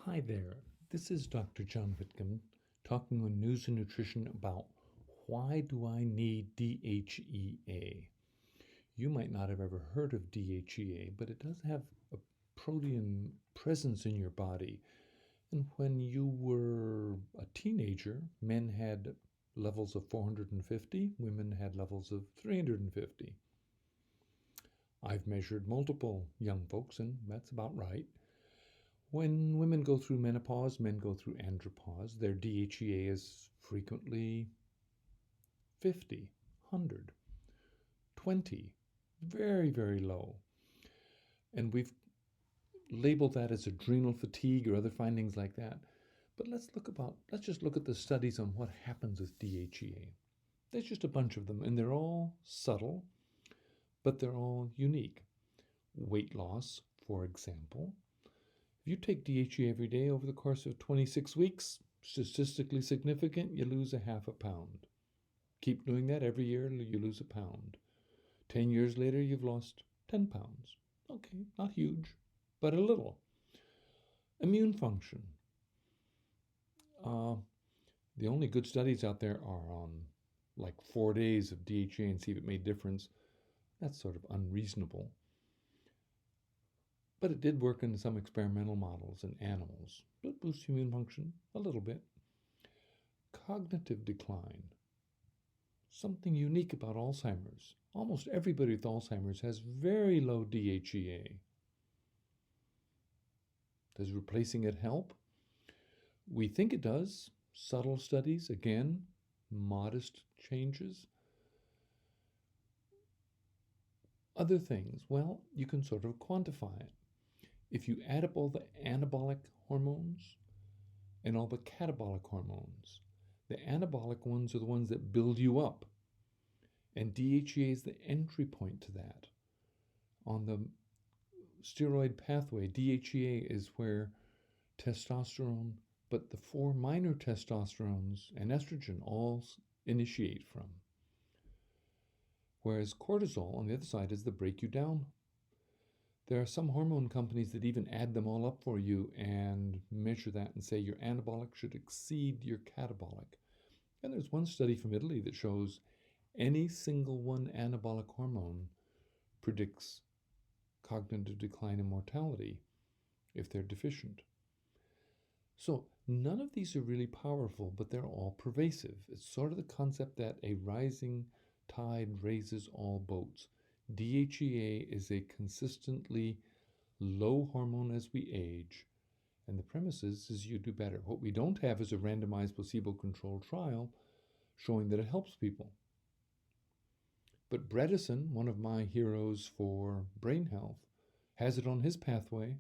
Hi there, this is Dr. John Whitcomb talking on News and Nutrition about why do I need DHEA? You might not have ever heard of DHEA, but it does have a protein presence in your body. And when you were a teenager, men had levels of 450, women had levels of 350. I've measured multiple young folks, and that's about right. When women go through menopause, men go through andropause, their DHEA is frequently 50, 100, 20, very, very low. And we've labeled that as adrenal fatigue or other findings like that. But let's just look at the studies on what happens with DHEA. There's just a bunch of them, and they're all subtle, but they're all unique. Weight loss, for example. If you take DHEA every day over the course of 26 weeks, statistically significant, you lose a half a pound. Keep doing that every year, you lose a pound. 10 years later, you've lost 10 pounds. Okay, not huge, but a little. Immune function. The only good studies out there are on like 4 days of DHEA and see if it made a difference. That's sort of unreasonable. But it did work in some experimental models in animals. It boosts immune function a little bit. Cognitive decline. Something unique about Alzheimer's. Almost everybody with Alzheimer's has very low DHEA. Does replacing it help? We think it does. Subtle studies, again, modest changes. Other things, well, you can sort of quantify it. If you add up all the anabolic hormones and all the catabolic hormones, the anabolic ones are the ones that build you up. And DHEA is the entry point to that. On the steroid pathway, DHEA is where testosterone, but the 4 minor testosterones and estrogen all initiate from. Whereas cortisol, on the other side, is the break you down. There are some hormone companies that even add them all up for you and measure that and say your anabolic should exceed your catabolic. And there's one study from Italy that shows any single one anabolic hormone predicts cognitive decline and mortality if they're deficient. So none of these are really powerful, but they're all pervasive. It's sort of the concept that a rising tide raises all boats. DHEA is a consistently low hormone as we age, and the premise is you do better. What we don't have is a randomized placebo-controlled trial showing that it helps people. But Bredesen, one of my heroes for brain health, has it on his pathway.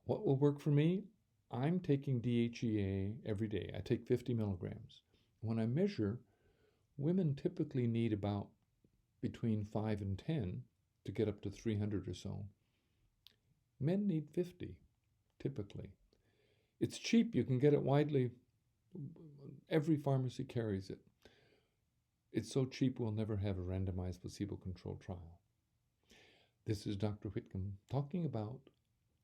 What will work for me? I'm taking DHEA every day. I take 50 milligrams. When I measure, women typically need about between 5 and 10 to get up to 300 or so. Men need 50, typically. It's cheap. You can get it widely. Every pharmacy carries it. It's so cheap we'll never have a randomized placebo-controlled trial. This is Dr. Whitcomb talking about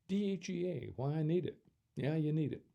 DHEA, why I need it. Yeah, you need it.